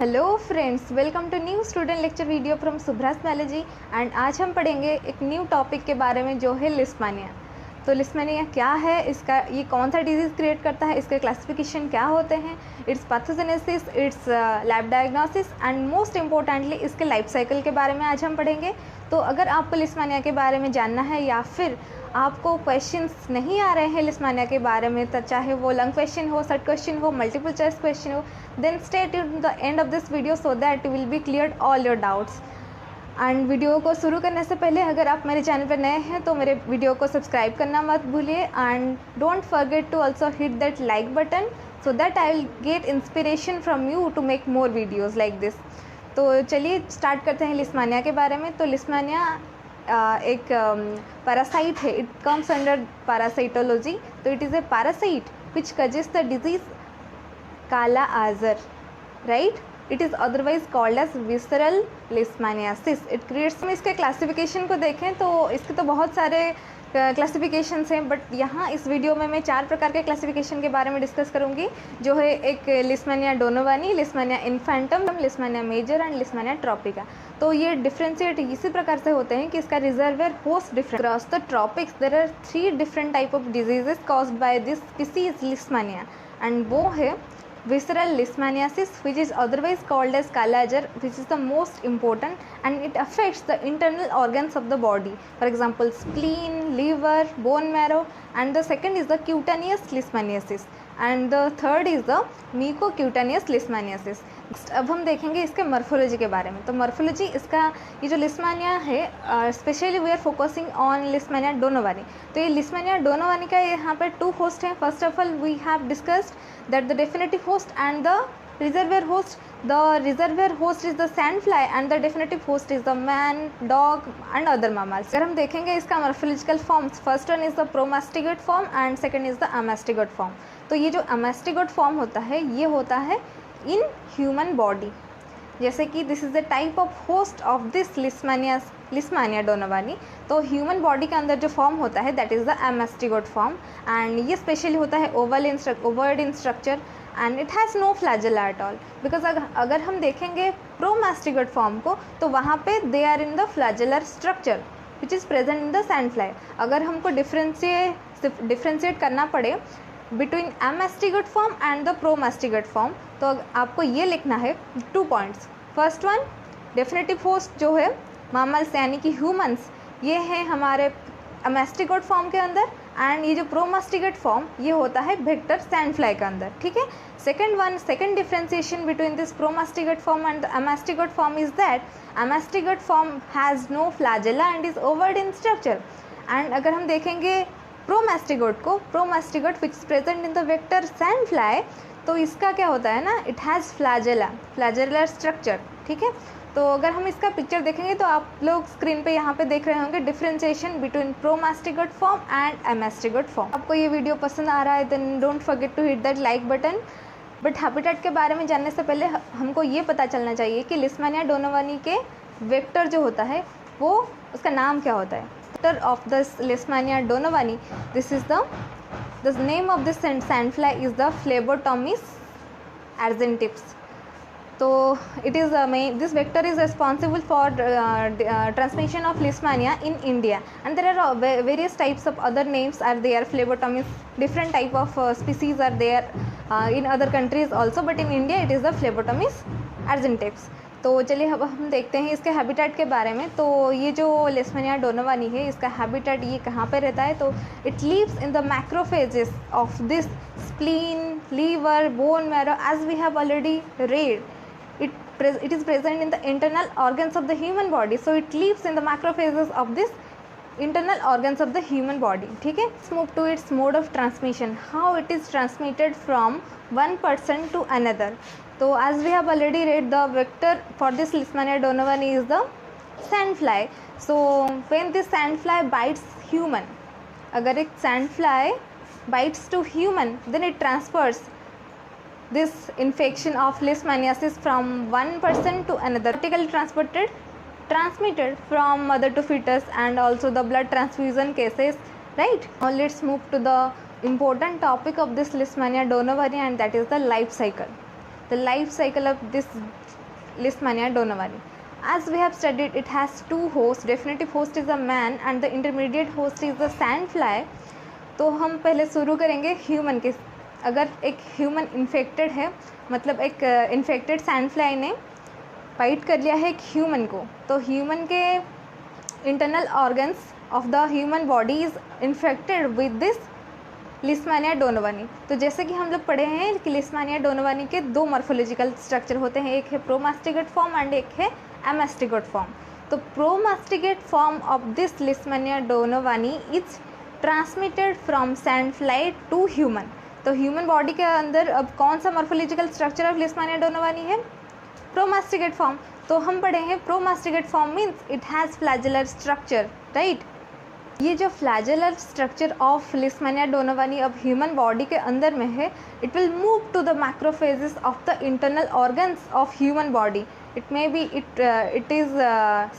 Hello friends, welcome to new student lecture video from सुब्रासमेलॉजी। And आज हम पढ़ेंगे एक न्यू टॉपिक के बारे में जो है लिस्मानिया। तो लिस्मानिया क्या है, इसका ये कौन सा डिजीज़ क्रिएट करता है, इसके क्लासिफिकेशन क्या होते हैं, it's pathogenesis, it's lab diagnosis and most importantly इसके लाइफ साइकिल के बारे में आज हम पढ़ेंगे। तो अगर आपको लिस्मानिया के बारे में जानना है या फिर आपको क्वेश्चंस नहीं आ रहे हैं लिस्मानिया के बारे में, तो चाहे वो लंग क्वेश्चन हो, शॉर्ट क्वेश्चन हो, मल्टीपल चॉइस क्वेश्चन हो, then stay tuned the end of this video so that will be cleared all your doubts. And video को शुरू करने से पहले अगर आप मेरे चैनल पर नए हैं तो मेरे वीडियो को सब्सक्राइब करना मत भूलिए and don't forget to also hit that like button so that I will get inspiration from you to make more videos like this. तो चलिए स्टार्ट करते हैं लिस्मानिया के बारे में। तो लिस्मानिया एक पैरासाइट है, इट कम्स अंडर पैरासाइटोलॉजी। तो it is A parasite which causes the disease Kala-azar, right? It is otherwise called as visceral leishmaniasis. It creates। हम इसके क्लासिफिकेशन को देखें तो इसके तो बहुत सारे क्लासिफिकेशंस हैं, बट यहाँ इस वीडियो में मैं 4 प्रकार के क्लासिफिकेशन के बारे में डिस्कस करूँगी, जो है एक Leishmania donovani, Leishmania infantum, Leishmania major and Leishmania tropica. तो ये डिफ्रेंशिएट इसी प्रकार से होते हैं कि इसका reservoir host different. Cross the tropics there are 3 different type of diseases caused by this species Leishmania, and वो है visceral leishmaniasis, which is otherwise called as Kala-azar, which is the most important, and it affects the internal organs of the body, for example spleen, liver, bone marrow. And the second is the cutaneous leishmaniasis and the third is the mucocutaneous leishmaniasis. अब हम देखेंगे इसके morphology के बारे में। तो morphology इसका ये जो लिस्मानिया है, specially we are focusing on Leishmania donovani. तो ये लिस्मानिया डोनोवानी का यहाँ पर 2 होस्ट हैं। First of all we have discussed that the definitive host and the reservoir host. The reservoir host is the sandfly and the definitive host is the man, dog and other mammals. अगर हम देखेंगे इसका morphological forms, first one is the promastigote form and second is the amastigote form. तो ये जो अमास्टिगेट form होता है ये होता है इन ह्यूमन बॉडी, जैसे कि this is the type of host of this Leishmania donovani. तो ह्यूमन बॉडी के अंदर जो फॉर्म होता है that is the amastigote form, and ये स्पेशली होता है ovoid in structure and it has no flagella at all. Because अगर हम देखेंगे प्रोमास्टिगेट फॉर्म को तो वहाँ पे they are in the flagellar structure which is present in the sandfly. अगर हमको डिफ्रेंशिएट करना पड़े between amastigote form and the promastigote form, तो आपको ये लिखना है 2 points. First one, definitive host जो है मामल्स यानी कि ह्यूमंस, ये है हमारे अमास्टिगेट फॉर्म के अंदर, एंड ये जो प्रोमास्टिगेट फॉर्म ये होता है वेक्टर सैंडफ्लाई के अंदर, ठीक है। Second differentiation between this promastigote form and the amastigote form is that amastigote form has no flagella and is ovoid in structure. And अगर हम देखेंगे promastigote which is present in the vector sandfly, तो इसका क्या होता है ना, it has flagellar structure, ठीक है। तो अगर हम इसका पिक्चर देखेंगे तो आप लोग स्क्रीन पे यहाँ पे देख रहे होंगे differentiation between promastigote form and amastigote form. आपको ये वीडियो पसंद आ रहा है then don't forget to hit that like button. But habitat के बारे में जानने से पहले हमको ये पता चलना चाहिए कि लिस्मानिया डोनोवानी के वेक्टर जो होता है वो उसका नाम क्या होता है। Vector of this Leishmania donovani, this is the name of this sandfly is the Phlebotomus argentipes. तो it is this vector is responsible for transmission of Leishmania in India, and there are various types of other names are there. Phlebotomys, different type of species are there in other countries also, but in India it is the Phlebotomys argentips. तो चलिए अब हम देखते हैं इसके habitat के बारे में। तो ये जो लिस्मानिया डोनोवानी है इसका हैबिटेट ये कहाँ पे रहता है, तो it lives in the macrophages of this spleen, liver, bone marrow, as we have already read. It is present in the internal organs of the human body, so it lives in the macrophages of this internal organs of the human body, ठीक है। Let's move to its mode of transmission, how it is transmitted from one person to another. So as we have already read, the vector for this Leishmania donovani is the sandfly. So when this sandfly bites human, अगर एक sandfly bites to human, then it transfers this infection of Leishmaniasis from one person to another, vertically transmitted from mother to fetus, and also the blood transfusion cases, right? Now let's move to the important topic of this Leishmania donovani, and that is the life cycle. The life cycle of this Leishmania donovani. As we have studied, it has two hosts. Definitive host is a man and the intermediate host is the sandfly. तो हम पहले शुरू करेंगे human के. अगर एक human infected है, मतलब एक इन्फेक्टेड सैंडफ्लाई ने बाइट कर लिया है एक ह्यूमन को, तो ह्यूमन के internal organs of the human body is infected with this Leishmania donovani. तो जैसे कि हम लोग पढ़े हैं कि लिस्मानिया डोनोवानी के दो मॉर्फोलॉजिकल स्ट्रक्चर होते हैं, एक है प्रोमास्टिकेट फॉर्म एंड एक है एमास्टिकेट फॉर्म. तो promastigote form of this Leishmania donovani is transmitted from sandfly to human. तो ह्यूमन बॉडी के अंदर अब कौन सा morphological structure of Leishmania donovani है? Promastigote form. तो हम पढ़े हैं promastigote form means it has flagellar structure, right. ये जो flagellar structure of Leishmania donovani अब ह्यूमन बॉडी के अंदर में है, it will move to the macrophages of the internal organs of human body. It may be it is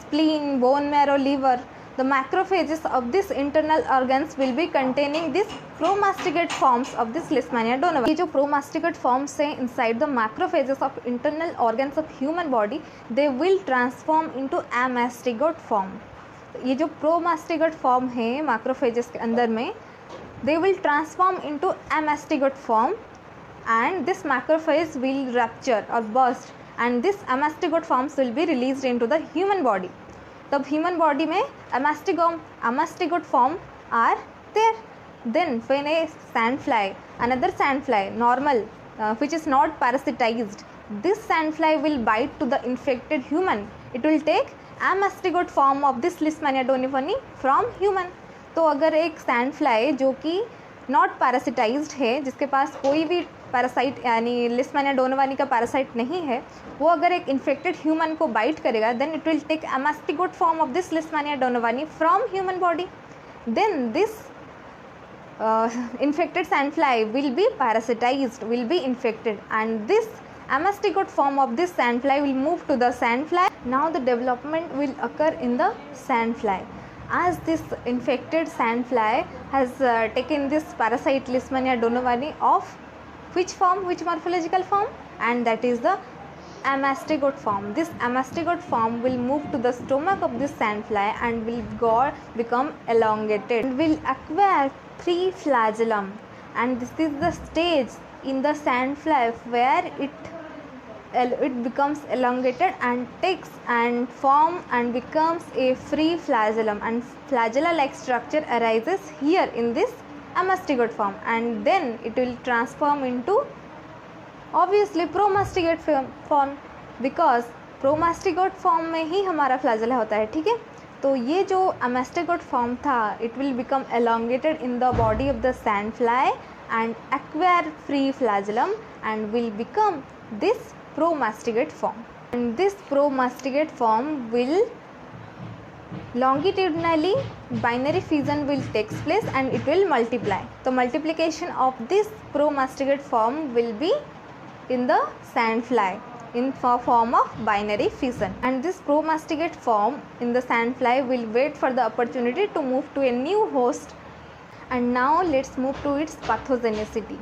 spleen, bone marrow, liver. The macrophages of this internal organs will be containing this promasticate forms of this Leishmania donovani. ये जो promasticate forms हैं inside the macrophages of internal organs of human body, they will transform into amastigate form. ये जो promasticate form है macrophages के अंदर में, they will transform into amastigate form and this macrophage will rupture or burst and this amastigate forms will be released into the human body. तब human body में amastigate form are there. Then when a sandfly, another sandfly, normal, which is not parasitized, this sandfly will bite to the infected human. It will take amastigate form of this Leishmania donovani from human. तो अगर एक sandfly जो कि not पैरासिटाइज्ड है, जिसके पास कोई भी parasite यानी लिस्मानिया डोनोवानी का पैरासाइट नहीं है, वो अगर एक इन्फेक्टेड ह्यूमन को बाइट करेगा, then it will take amastigote form of this Leishmania donovani from human body. Then this infected sandfly will be parasitized, will be infected, and this amastigate form of this sandfly will move to the sandfly. Now the development will occur in the sandfly. As this infected sandfly has taken this parasite Leishmania donovani of which form, which morphological form? And that is the amastigate form. This amastigate form will move to the stomach of this sandfly and will become elongated and will acquire three flagellum, and this is the stage in the sandfly where it becomes elongated and takes and form and becomes a free flagellum, and flagella like structure arises here in this amastigate form, and then it will transform into obviously promastigate form, because promastigate form में ही हमारा flagella होता है. ठीक है, तो ये जो amastigate form था, it will become elongated in the body of the sandfly and acquire free flagellum and will become this promastigate form. And this promastigate form will longitudinally binary fission will takes place and it will multiply. So multiplication of this promastigate form will be in the sandfly in form of binary fission, and this promastigate form in the sandfly will wait for the opportunity to move to a new host. And now let's move to its pathogenicity.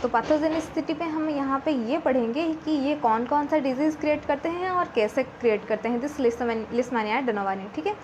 तो pathogenicity पे हम यहाँ पे ये पढ़ेंगे कि ये कौन कौन सा डिजीज़ क्रिएट करते हैं और कैसे क्रिएट करते हैं दिस लिस्मानिया डोनोवानी. ठीक है,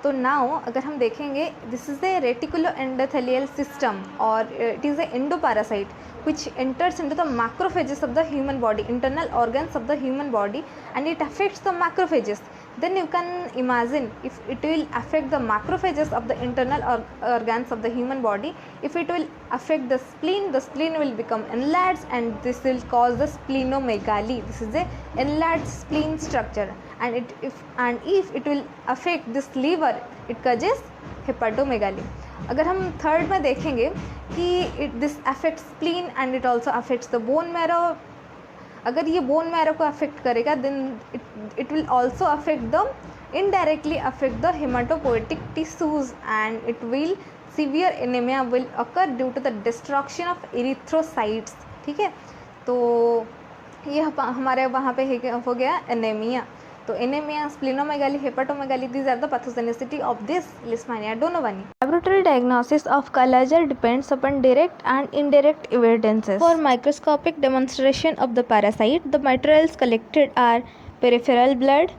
तो नाउ अगर हम देखेंगे, this is the reticuloendothelial system और it is a endoparasite which enters into the macrophages of the human body, internal organs of the human body, and it affects the macrophages. Then you can imagine if it will affect the macrophages of the internal organs of the human body, if it will affect the spleen will become enlarged and this will cause the splenomegaly. This is a enlarged spleen structure, and if it will affect this liver, it causes hepatomegaly. अगर हम third में देखेंगे कि this affect spleen and it also affects the bone marrow. अगर ये bone marrow को affect करेगा, then it will also affect the indirectly affect the haematopoietic tissues and it will severe anaemia will occur due to the destruction of erythrocytes. ठीक है, तो ये हमारे वहाँ पे हो गया एनीमिया. तो anaemia, स्प्लिनोमेगाली, हेपाटोमेगाली, these are the pathogenicity of this Leishmania donovani. Laboratory diagnosis of Kala-azar depends upon direct and indirect evidences. For microscopic demonstration of the parasite, the materials collected are peripheral blood,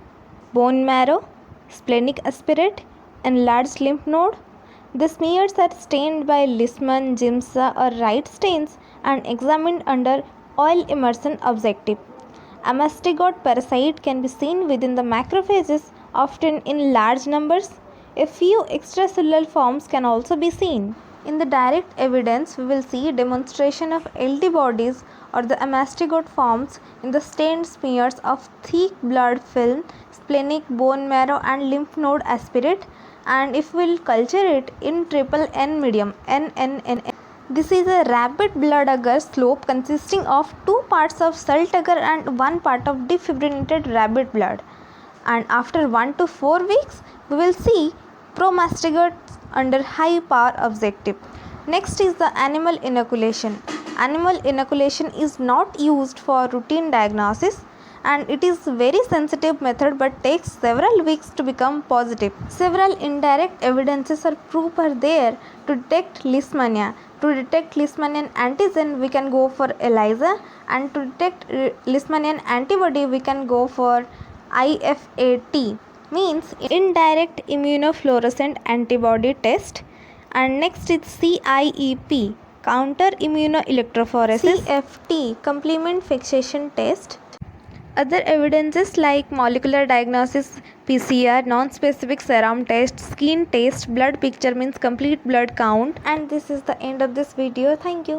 bone marrow, splenic aspirate, and large lymph node. The smears are stained by Leishman, Giemsa or Wright stains and examined under oil immersion objective. A mastigot parasite can be seen within the macrophages, often in large numbers. A few extracellular forms can also be seen. In the direct evidence, we will see demonstration of LD bodies or the mastigot forms in the stained smears of thick blood film, splenic, bone marrow and lymph node aspirate, and if we will culture it in triple N medium, NNN. This is a rapid blood agar slope consisting of 2 parts of salt agar and 1 part of defibrinated rabbit blood. And after 1 to 4 weeks, we will see promastigotes under high power objective. Next is the animal inoculation. Animal inoculation is not used for routine diagnosis and it is very sensitive method but takes several weeks to become positive. Several indirect evidences or proof are there to detect Leishmania. To detect Leishmanian antigen, we can go for ELISA, and to detect Leishmanian antibody, we can go for IFAT, means indirect immunofluorescent antibody test. And next is CIEP, counter immunoelectrophoresis, CFT, complement fixation test. Other evidences like molecular diagnosis, PCR, non-specific serum test, skin test, blood picture means complete blood count. And this is the end of this video. Thank you.